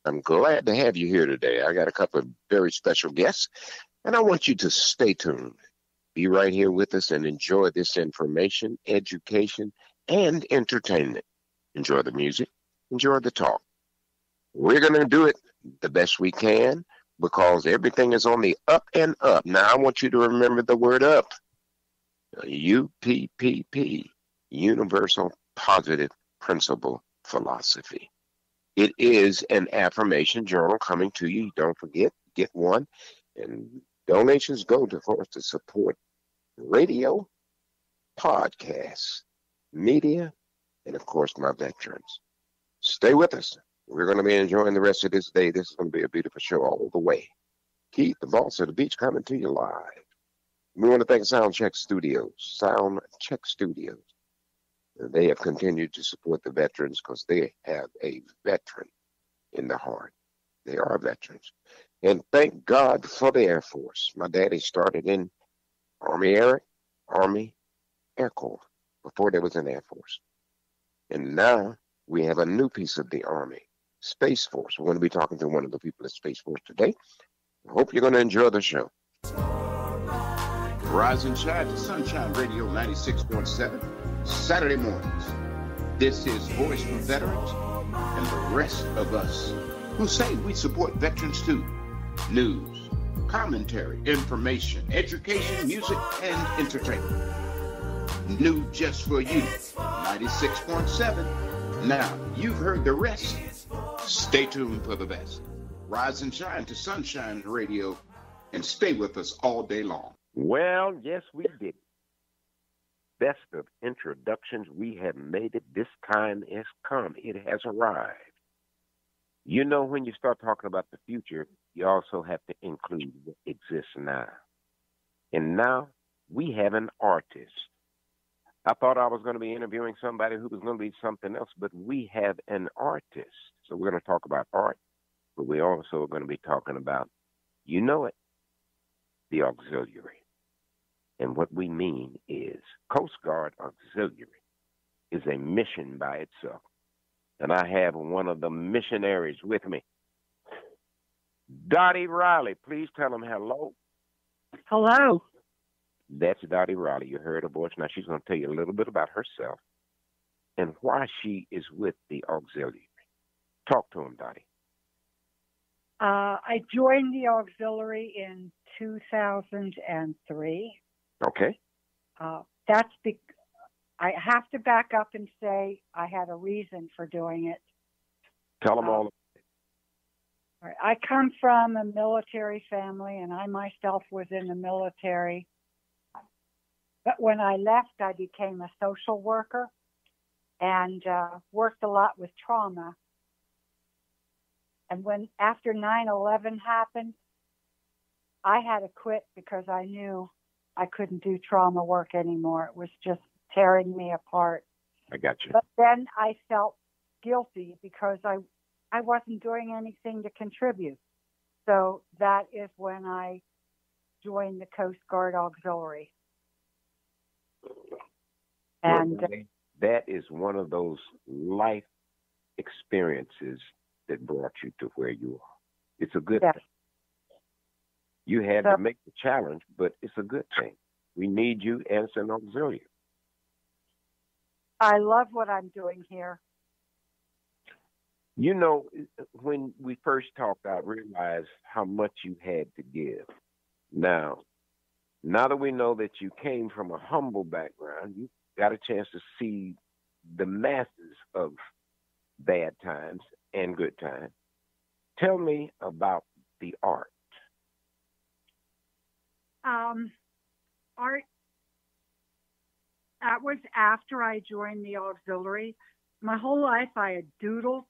I'm glad to have you here today. I got a couple of very special guests, and I want you to stay tuned. Be right here with us and enjoy this information, education, and entertainment. Enjoy the music, enjoy the talk. We're going to do it the best we can because everything is on the up and up. Now, I want you to remember the word up. UPPP, Universal Positive Principle Philosophy. It is an affirmation journal coming to you. Don't forget, get one. And donations go to for us to support radio, podcasts, media, and of course, my veterans. Stay with us. We're going to be enjoying the rest of this day. This is going to be a beautiful show all the way. Keith, the boss of the beach, coming to you live. We want to thank Soundcheck Studios. Soundcheck Studios. They have continued to support the veterans because they have a veteran in the heart. They are veterans. And thank God for the Air Force. My daddy started in Army Air Corps before there was an Air Force. And now we have a new piece of the Army, Space Force. We're going to be talking to one of the people at Space Force today. I hope you're going to enjoy the show. Rise and shine to Sunshine Radio 96.7. Saturday mornings. This is Voice for Veterans and the rest of us who say we support veterans too. News, commentary, information, education, music, and entertainment. New just for you, 96.7. Now, you've heard the rest. Stay tuned for the best. Rise and shine to Sunshine Radio and stay with us all day long. Well, yes, we did. Best of introductions, we have made it. This time has come. It has arrived. You know, when you start talking about the future, you also have to include what exists now. And now we have an artist. I thought I was going to be interviewing somebody who was going to be something else, but we have an artist. So we're going to talk about art, but we also are going to be talking about, you know it, the auxiliary. And what we mean is Coast Guard Auxiliary is a mission by itself. And I have one of the missionaries with me. Dotty Riley, please tell them hello. Hello. That's Dotty Riley. You heard her voice. Now she's going to tell you a little bit about herself and why she is with the auxiliary. Talk to him, Dotty. I joined the auxiliary in 2003. Okay. I have to back up and say I had a reason for doing it. Tell them all. Right. I come from a military family, and I myself was in the military. But when I left, I became a social worker and worked a lot with trauma. And after 9/11 happened, I had to quit because I knew I couldn't do trauma work anymore. It was just tearing me apart. I got you. But then I felt guilty because I wasn't doing anything to contribute. So that is when I joined the Coast Guard Auxiliary. And that is one of those life experiences that brought you to where you are. It's a good thing. You had to make the challenge, but it's a good thing. We need you as an auxiliary. I love what I'm doing here. You know, when we first talked, I realized how much you had to give. Now that we know that you came from a humble background, you got a chance to see the masses of bad times and good times. Tell me about the art. Art, that was after I joined the auxiliary. My whole life I had doodled,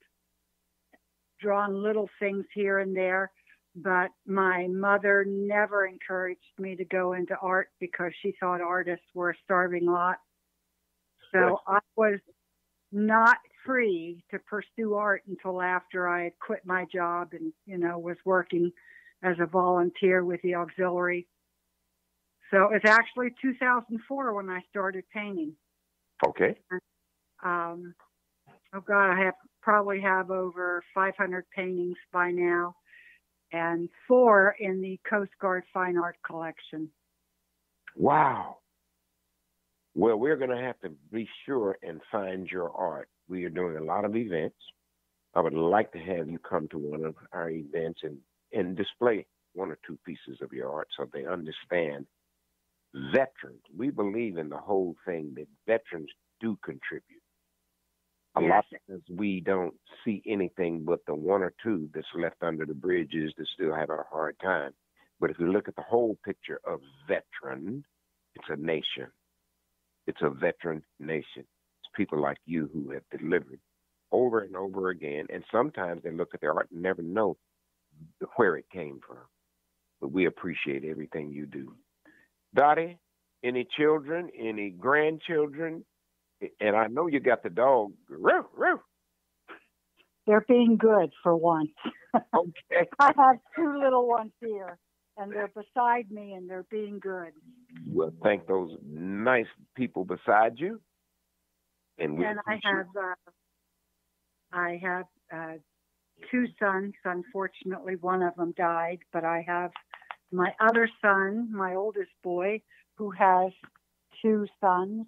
drawn little things here and there, but my mother never encouraged me to go into art because she thought artists were a starving lot. So I was not free to pursue art until after I had quit my job and, was working as a volunteer with the auxiliary. So it's actually 2004 when I started painting. Okay. Oh God, I have probably have over 500 paintings by now, and 4 in the Coast Guard Fine Art Collection. Wow. Well, we're going to have to be sure and find your art. We are doing a lot of events. I would like to have you come to one of our events and display 1 or 2 pieces of your art so they understand veterans. We believe in the whole thing that veterans do contribute. A lot of times we don't see anything but the 1 or 2 that's left under the bridges that still have a hard time. But if you look at the whole picture of veteran, it's a nation. It's a veteran nation. It's people like you who have delivered over and over again. And sometimes they look at their art and never know where it came from. But we appreciate everything you do. Dotty, any children, any grandchildren? And I know you got the dog. Roo, roo. They're being good for once. Okay. I have 2 little ones here, and they're beside me, and they're being good. Well, thank those nice people beside you. And I have 2 sons. Unfortunately, one of them died, but I have my other son, my oldest boy, who has 2 sons.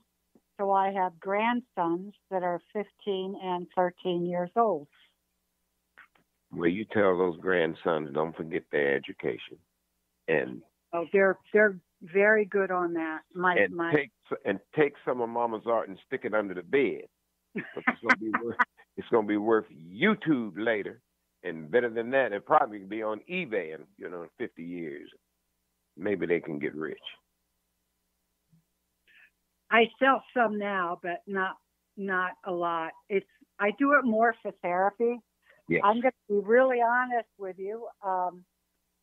So I have grandsons that are 15 and 13 years old. Well, you tell those grandsons, don't forget their education. And they're very good on that. Take some of Mama's art and stick it under the bed. It's gonna be worth YouTube later, and better than that, it'll probably be on eBay in 50 years. Maybe they can get rich. I sell some now, but not a lot. I do it more for therapy. Yes. I'm going to be really honest with you,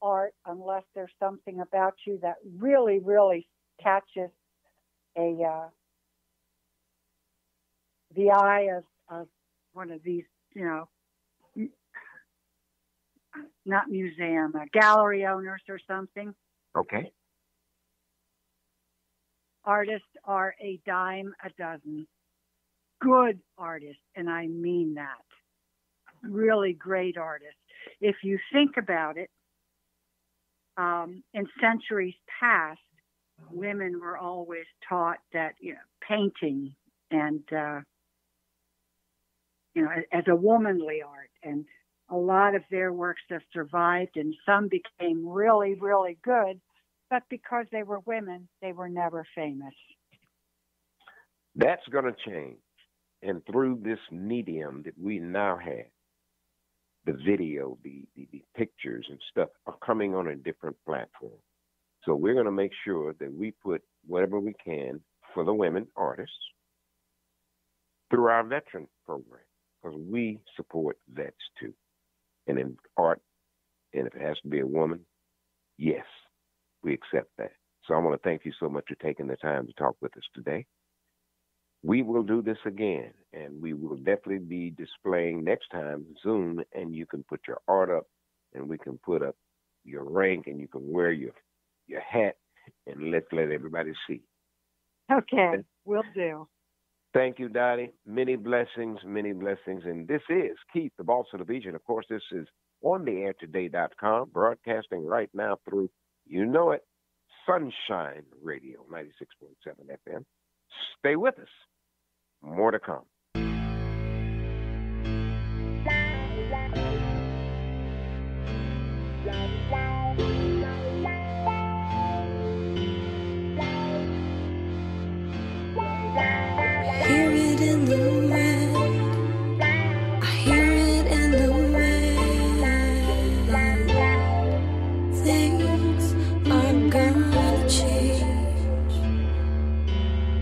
Art, unless there's something about you that really, really catches the eye of one of these, not museum, gallery owners or something. Okay. Artists are a dime a dozen. Good artists, and I mean that. Really great artists. If you think about it, in centuries past, women were always taught that painting and as a womanly art, and a lot of their works have survived, and some became really, really good. But because they were women, they were never famous. That's going to change. And through this medium that we now have, the video, the pictures and stuff are coming on a different platform. So we're going to make sure that we put whatever we can for the women artists through our veteran program, because we support vets too. And in art, and if it has to be a woman, yes, we accept that. So I want to thank you so much for taking the time to talk with us today. We will do this again, and we will definitely be displaying next time Zoom, and you can put your art up, and we can put up your rank, and you can wear your hat, and let everybody see. Okay, will do. Thank you, Dotty. Many blessings, and this is Keith, the Boss of the Beach, and of course this is on the airtoday.com, broadcasting right now through, Sunshine Radio, 96.7 FM. Stay with us. More to come. Hear it in the wind. I hear it in the wind. Things are gonna change.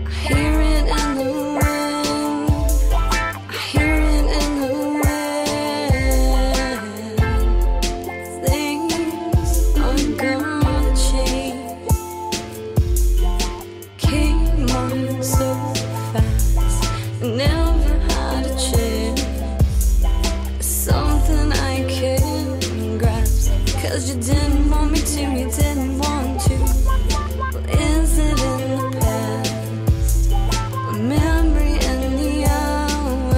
I hear it in the wind. I hear it in the wind. Things are gonna change. Came on so fast, never had a chance. Something I can't grasp, 'cause you didn't want me to, you didn't want to. But is it in the past? A memory in the hourglass.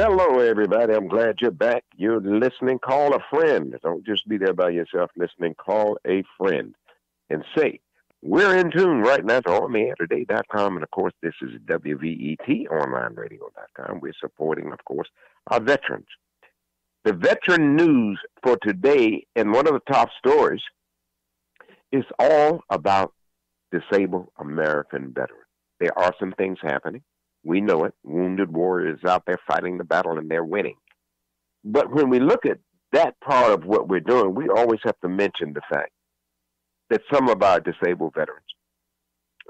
Hello, everybody. I'm glad you're back. You're listening. Call a friend. Don't just be there by yourself listening. Call a friend and say, we're in tune right now to OnTheAirToday.com. And, of course, this is WVET, OnlineRadio.com. We're supporting, of course, our veterans. The veteran news for today, and one of the top stories, is all about disabled American veterans. There are some things happening. We know it. Wounded warriors out there fighting the battle, and they're winning. But when we look at that part of what we're doing, we always have to mention the fact that some of our disabled veterans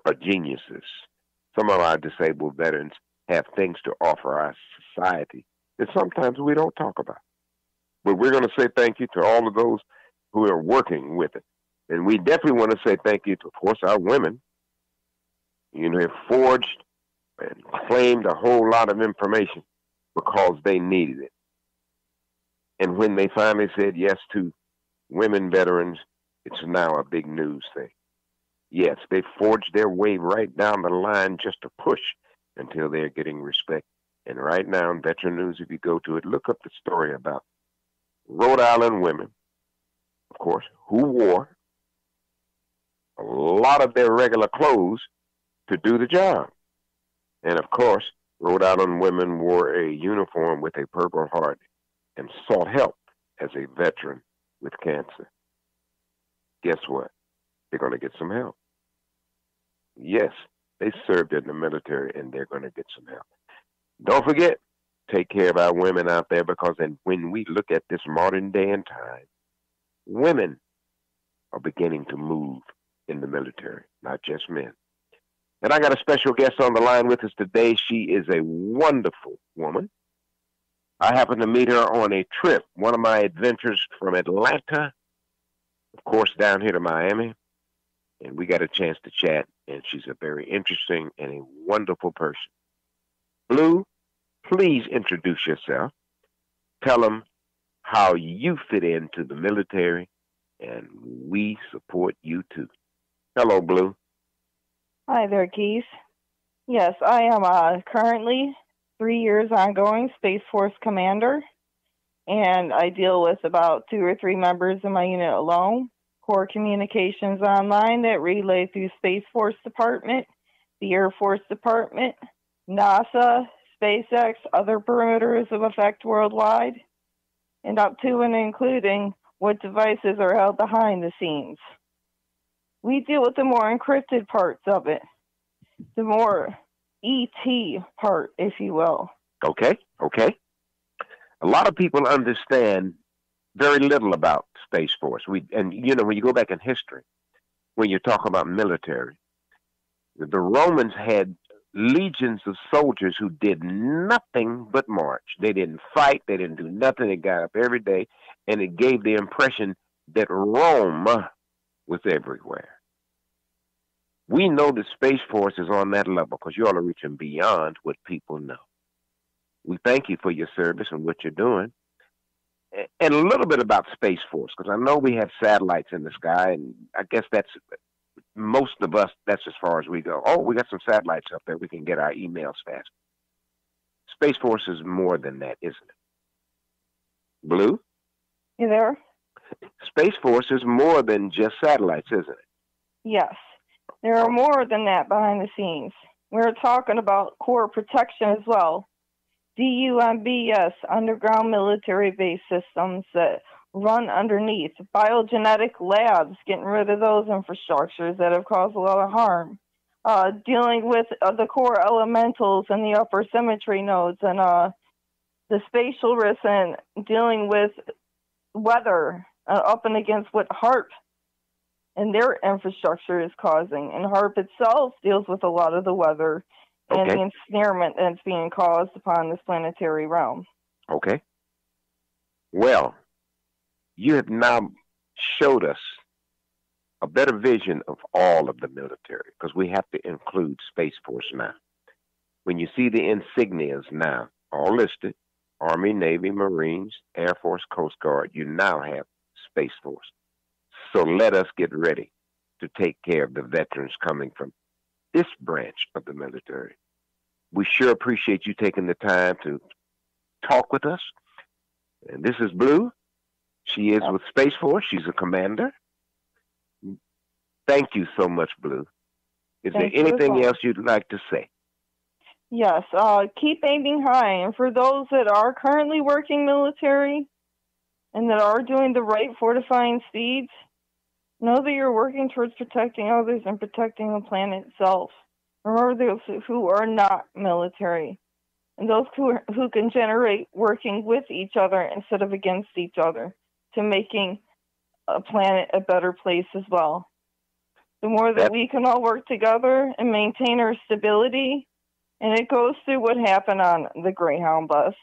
are geniuses. Some of our disabled veterans have things to offer our society that sometimes we don't talk about. But we're going to say thank you to all of those who are working with it. And we definitely want to say thank you to, of course, our women. You know, have forged and claimed a whole lot of information because they needed it. And when they finally said yes to women veterans, it's now a big news thing. Yes, they forged their way right down the line just to push until they're getting respect. And right now in Veteran News, if you go to it, look up the story about Rhode Island women, of course, who wore a lot of their regular clothes to do the job. And of course, Rhode Island women wore a uniform with a Purple Heart and sought help as a veteran with cancer. Guess what? They're going to get some help. Yes, they served in the military and they're going to get some help. Don't forget, take care of our women out there, because when we look at this modern day and time, women are beginning to move in the military, not just men. And I got a special guest on the line with us today. She is a wonderful woman. I happened to meet her on a trip, one of my adventures from Atlanta, of course, down here to Miami. And we got a chance to chat, and she's a very interesting and a wonderful person. Blue, please introduce yourself. Tell them how you fit into the military, and we support you too. Hello, Blue. Hi there, Keith. Yes, I am currently 3 years ongoing Space Force commander, and I deal with about 2 or 3 members in my unit alone. Core communications online that relay through Space Force Department, the Air Force Department, NASA, SpaceX, other perimeters of effect worldwide, and up to and including what devices are held behind the scenes. We deal with the more encrypted parts of it, the more ET part, if you will. Okay. A lot of people understand very little about Space Force. And you know, when you go back in history, when you talk about military, the Romans had legions of soldiers who did nothing but march. They didn't fight. They didn't do nothing. They got up every day, and it gave the impression that Rome was everywhere. We know the Space Force is on that level because you all are reaching beyond what people know. We thank you for your service and what you're doing. And a little bit about Space Force, because I know we have satellites in the sky, and I guess that's most of us, that's as far as we go. Oh, we got some satellites up there. We can get our emails fast. Space Force is more than that, isn't it? Blue? You there? Space Force is more than just satellites, isn't it? Yes. There are more than that behind the scenes. We're talking about core protection as well. DUMBS, underground military base systems that run underneath. Biogenetic labs, getting rid of those infrastructures that have caused a lot of harm. Dealing with the core elementals and the upper symmetry nodes, and the spatial risks, and dealing with weather up and against what HARP and their infrastructure is causing. And HARP itself deals with a lot of the weather and the ensnarement that's being caused upon this planetary realm. Okay. Well, you have now showed us a better vision of all of the military, because we have to include Space Force now. When you see the insignias now, all listed, Army, Navy, Marines, Air Force, Coast Guard, you now have Space Force. So let us get ready to take care of the veterans coming from this branch of the military. We sure appreciate you taking the time to talk with us. And this is Blue. She is with Space Force. She's a commander. Thank you so much, Blue. Is there anything else you'd like to say? Yes, keep aiming high. And for those that are currently working military and that are doing the right fortifying speeds, know that you're working towards protecting others and protecting the planet itself. Remember those who are not military and those who can generate working with each other instead of against each other to making a planet a better place as well. The more that we can all work together and maintain our stability, and it goes through what happened on the Greyhound bus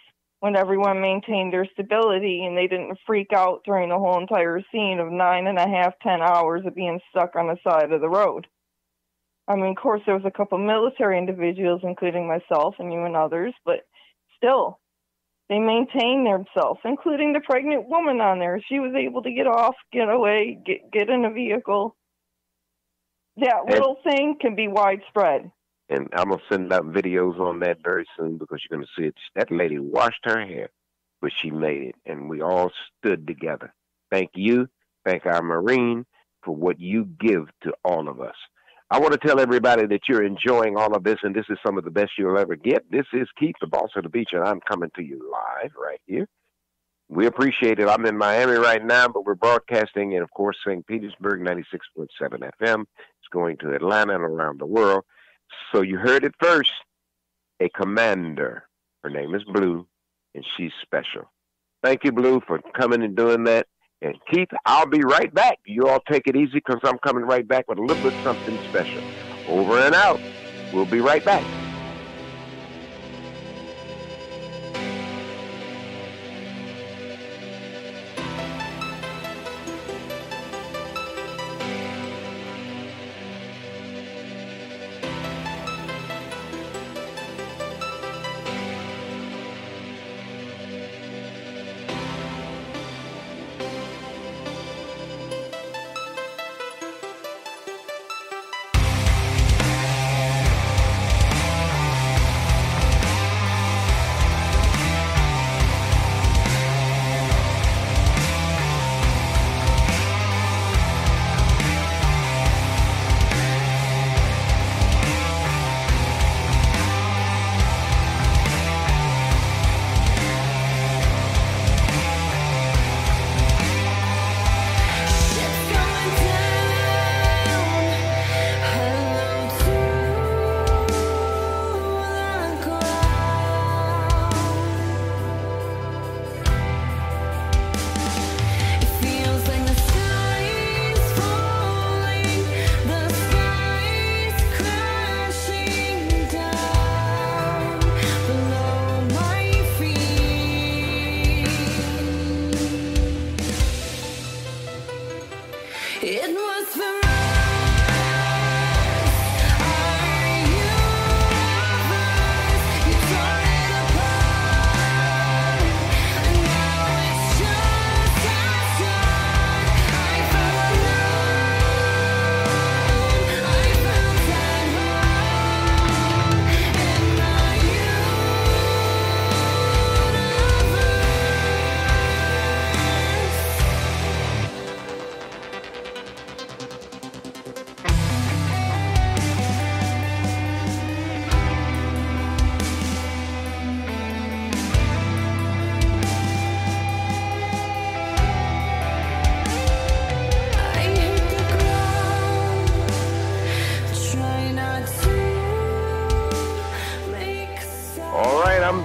when everyone maintained their stability and they didn't freak out during the whole entire scene of 9.5, 10 hours of being stuck on the side of the road. I mean, of course, there was a couple military individuals, including myself and you and others, but still, they maintained themselves, including the pregnant woman on there. She was able to get off, get away, get in a vehicle. That little thing can be widespread. And I'm going to send out videos on that very soon because you're going to see it. That lady washed her hair, but she made it, and we all stood together. Thank you. Thank our Marine for what you give to all of us. I want to tell everybody that you're enjoying all of this, and this is some of the best you'll ever get. This is Keith, the boss of the beach, and I'm coming to you live right here. We appreciate it. I'm in Miami right now, but we're broadcasting in, of course, St. Petersburg, 96.7 FM. It's going to Atlanta and around the world. So you heard it first, a commander. Her name is Blue, and she's special. Thank you, Blue, for coming and doing that. And Keith, I'll be right back. You all take it easy because I'm coming right back with a little bit something special. Over and out. We'll be right back.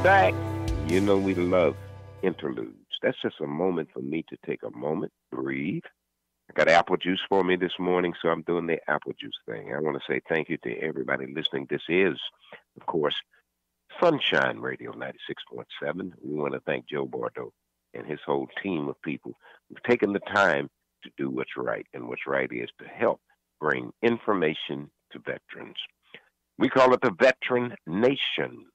Back. You know we love interludes. That's just a moment for me to take a moment, breathe. I got apple juice for me this morning, so I'm doing the apple juice thing. I want to say thank you to everybody listening. This is, of course, Sunshine Radio 96.7. We want to thank Joe Bordeaux and his whole team of people who've taken the time to do what's right, and what's right is to help bring information to veterans. We call it the Veteran Nation.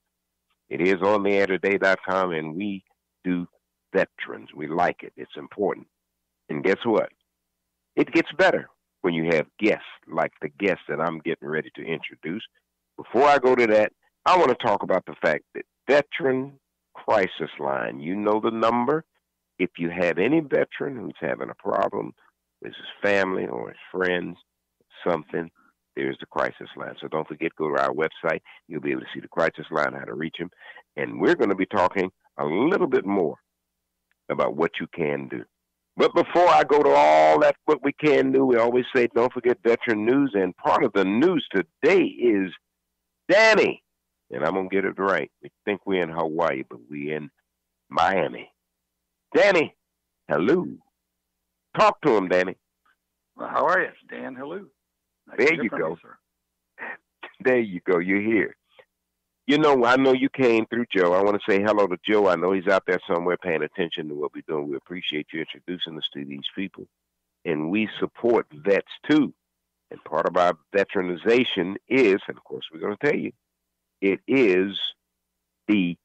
It is on the airtoday.com, and we do veterans. We like it. It's important. And guess what? It gets better when you have guests like the guest that I'm getting ready to introduce. Before I go to that, I want to talk about the fact that veteran crisis line. You know the number. If you have any veteran who's having a problem with his family or his friends, something, there's the crisis line. So don't forget, go to our website. You'll be able to see the crisis line, how to reach him. And we're going to be talking a little bit more about what you can do. But before I go to all that, what we can do, we always say, don't forget veteran news. And part of the news today is Danny. And I'm going to get it right. We think we're in Hawaii, but we're in Miami. Danny, hello. Talk to him, Danny. Well, how are you? It's Dan Helou. Nice There you go. There you go. You're here. You know, I know you came through Joe. I want to say hello to Joe. I know he's out there somewhere paying attention to what we're doing. We appreciate you introducing us to these people. And we support vets, too. And part of our veteranization is, and of course we're going to tell you, it is the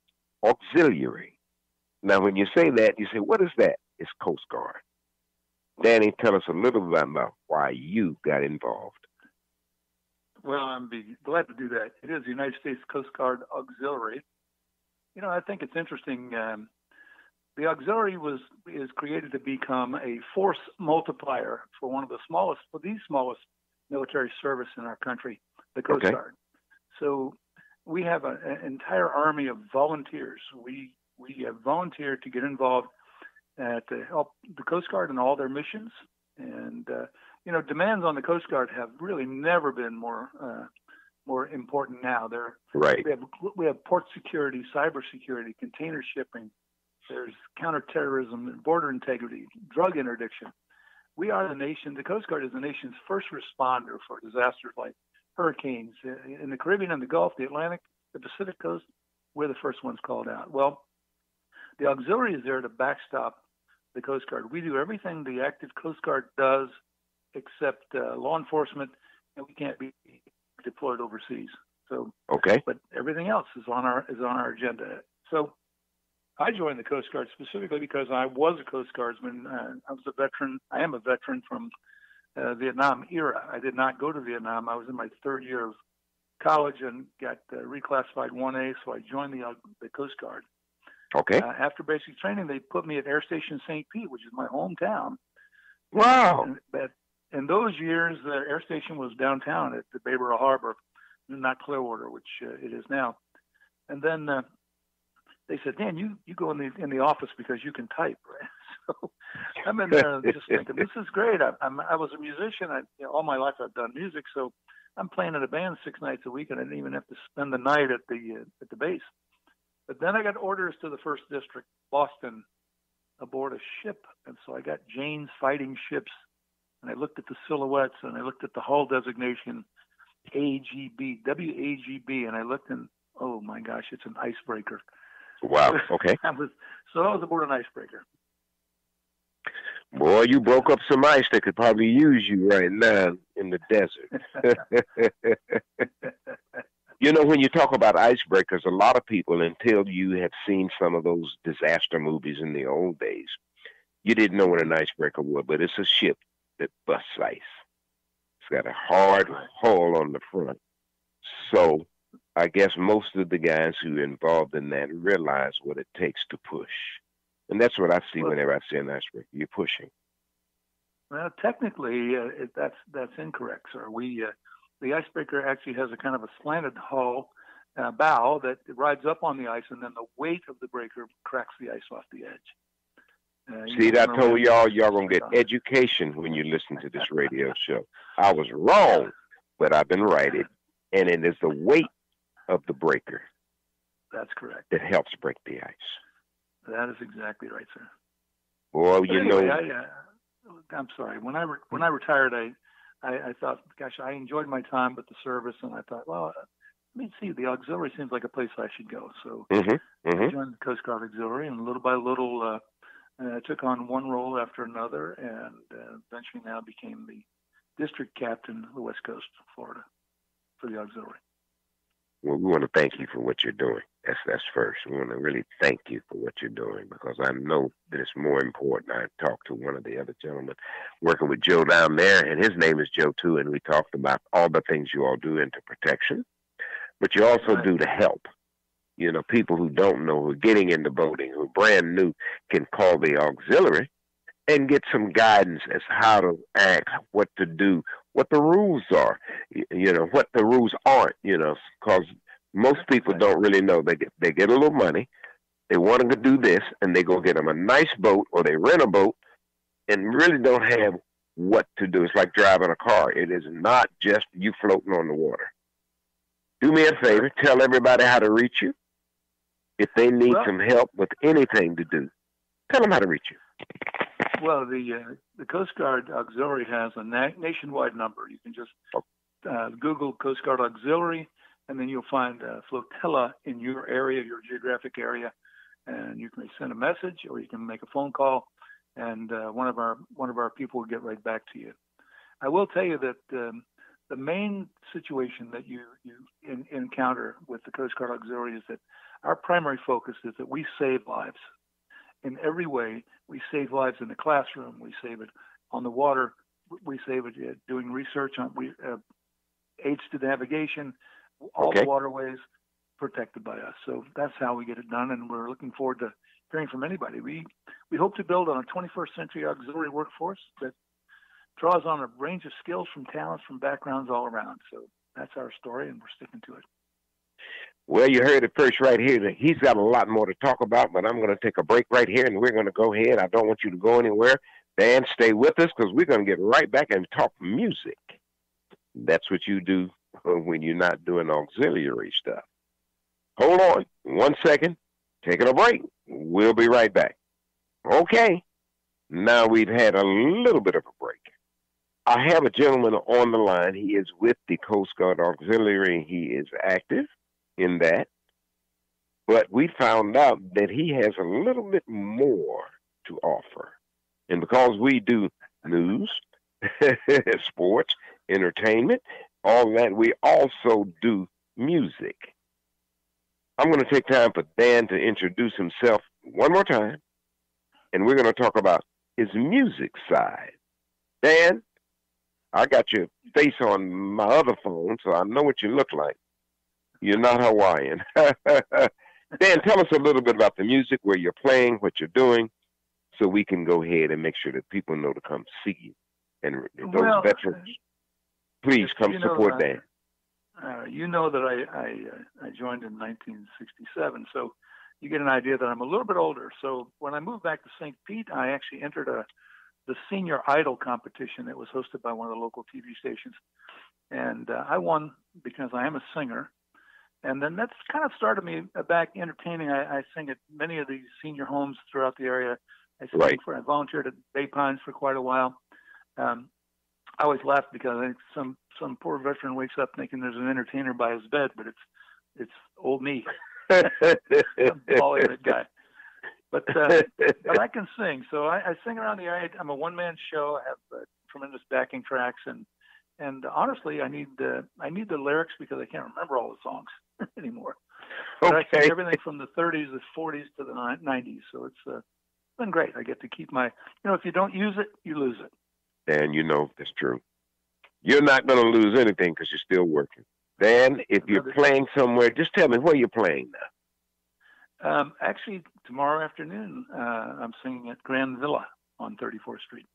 Auxilary. Now, when you say that, you say, what is that? It's Coast Guard. Danny, tell us a little bit about why you got involved. Well, I'm glad to do that. It is the United States Coast Guard Auxiliary. You know, I think it's interesting. The Auxiliary is created to become a force multiplier for the smallest military service in our country, the Coast Guard. So we have an entire army of volunteers. We have volunteered to get involved to help the Coast Guard in all their missions. And, you know, demands on the Coast Guard have really never been more important now. Right. We have port security, cyber security, container shipping. There's counterterrorism, border integrity, drug interdiction. We are the Coast Guard is the nation's first responder for disasters like hurricanes in the Caribbean and the Gulf, the Atlantic, the Pacific coast. We're the first ones called out. Well, the Auxiliary is there to backstop the Coast Guard. We do everything the active Coast Guard does except law enforcement, and we can't be deployed overseas. So, but everything else is on our agenda. So I joined the Coast Guard specifically because I was a Coast Guardsman. I was a veteran. I am a veteran from Vietnam era. I did not go to Vietnam. I was in my third year of college and got reclassified 1A, so I joined the Coast Guard. Okay. After basic training, they put me at Air Station St. Pete, which is my hometown. Wow. But in those years, the Air Station was downtown at the Bay Borough Harbor, not Clearwater, which it is now. And then they said, Dan, you go in the office because you can type, right? So I'm in there just thinking, this is great. I was a musician. All my life I've done music, so I'm playing in a band 6 nights a week, and I didn't even have to spend the night at the base. But then I got orders to the 1st District, Boston, aboard a ship. And so I got Jane's fighting ships, and I looked at the silhouettes, and I looked at the hull designation, AGB, WAGB, and I looked and, oh my gosh, it's an icebreaker. Wow, okay. I was aboard an icebreaker. Boy, you broke up some ice that could probably use you right now in the desert. You know, when you talk about icebreakers, a lot of people, until you have seen some of those disaster movies in the old days, you didn't know what an icebreaker was, but it's a ship that busts ice. It's got a hard hull on the front. So I guess most of the guys who are involved in that realize what it takes to push. And that's what I see whenever I see an icebreaker. You're pushing. Well, technically, that's incorrect, sir. The icebreaker actually has a kind of a slanted hull bow that rides up on the ice, and then the weight of the breaker cracks the ice off the edge. See, I told y'all going to get education when you listen to this radio show. I was wrong, but I've been righted. And it is the weight of the breaker. That's correct. That helps break the ice. That is exactly right, sir. Well, I'm sorry. When I retired, I thought, gosh, I enjoyed my time with the service, and I thought, well, let me see. The Auxiliary seems like a place I should go. So I joined the Coast Guard Auxiliary, and little by little, I took on one role after another, and eventually now became the district captain of the West Coast of Florida for the Auxiliary. Well, we want to thank you for what you're doing. That's first. We want to really thank you for what you're doing, because I know that it's more important. I talked to one of the other gentlemen working with Joe down there, and his name is Joe too, and we talked about all the things you all do into protection, but you also do to help. People who don't know, who are getting into boating, who are brand new, can call the auxiliary and get some guidance as how to act, what to do, what the rules are, what the rules aren't, because most people don't really know. They get a little money, they want to do this, and they go get them a nice boat, or they rent a boat, and really don't have what to do. It's like driving a car. It is not just you floating on the water. Do me a favor, tell everybody how to reach you. If they need some help with anything to do, tell them how to reach you. Well, the Coast Guard Auxiliary has a nationwide number. You can just Google Coast Guard Auxiliary, and then you'll find a flotilla in your area, your geographic area, and you can send a message, or you can make a phone call, and one of our people will get right back to you. I will tell you that the main situation that you encounter with the Coast Guard Auxiliary is that our primary focus is that we save lives. In every way, we save lives in the classroom, we save it on the water, we save it doing research on aids to navigation, all the waterways protected by us. So that's how we get it done, and we're looking forward to hearing from anybody. We hope to build on a 21st century auxiliary workforce that draws on a range of skills from talents from backgrounds all around. So that's our story, and we're sticking to it. Well, you heard it first right here. He's got a lot more to talk about, but I'm going to take a break right here, and we're going to go ahead. I don't want you to go anywhere. Dan, stay with us, because we're going to get right back and talk music. That's what you do when you're not doing auxiliary stuff. Hold on 1 second. Taking a break. We'll be right back. Okay. Now we've had a little bit of a break. I have a gentleman on the line. He is with the Coast Guard Auxiliary. He is active in that. But we found out that he has a little bit more to offer. And because we do news, sports, entertainment, all that, we also do music. I'm going to take time for Dan to introduce himself one more time, and we're going to talk about his music side. Dan, I got your face on my other phone, so I know what you look like. You're not Hawaiian. Dan, tell us a little bit about the music, where you're playing, what you're doing, so we can go ahead and make sure that people know to come see you. And those veterans, please come support Dan. You know that I joined in 1967, so you get an idea that I'm a little bit older. So when I moved back to St. Pete, I actually entered the Senior Idol competition that was hosted by one of the local TV stations. And I won because I am a singer. And then that's kind of started me back entertaining. I sing at many of these senior homes throughout the area. I volunteered at Bay Pines for quite a while. I always laugh because I think some poor veteran wakes up thinking there's an entertainer by his bed, but it's old me. Bald-headed guy. But I can sing. So I sing around the area. I'm a one-man show. I have tremendous backing tracks, and honestly, I need the lyrics because I can't remember all the songs anymore. But I sing everything from the 30s, the 40s to the 90s. So it's been great. I get to keep my, if you don't use it, you lose it. And that's true. You're not going to lose anything because you're still working. Dan, if you're playing somewhere, just tell me where you're playing now. Actually, tomorrow afternoon, I'm singing at Grand Villa on 34th Street.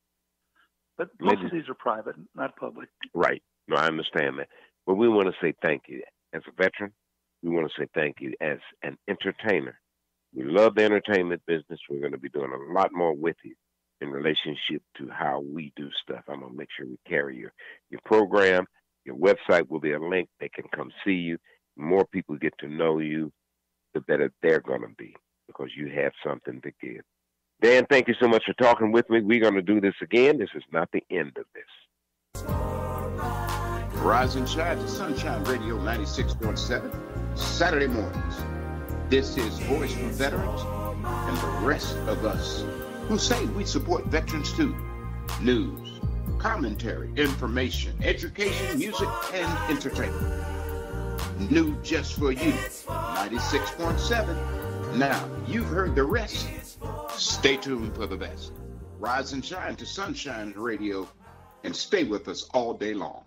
But most of these are private, not public. Right. No, I understand that. But we want to say thank you. As a veteran, we want to say thank you as an entertainer. We love the entertainment business. We're going to be doing a lot more with you in relationship to how we do stuff. I'm going to make sure we carry your program. Your website will be a link. They can come see you. The more people get to know you, the better they're going to be, because you have something to give. Dan, thank you so much for talking with me. We're going to do this again. This is not the end of this. Rise and shine to Sunshine Radio 96.7, Saturday mornings. This is Voice for Veterans and the rest of us who say we support veterans too. News, commentary, information, education, music, and entertainment. New just for you, 96.7. Now, you've heard the rest. Stay tuned for the best. Rise and shine to Sunshine Radio and stay with us all day long.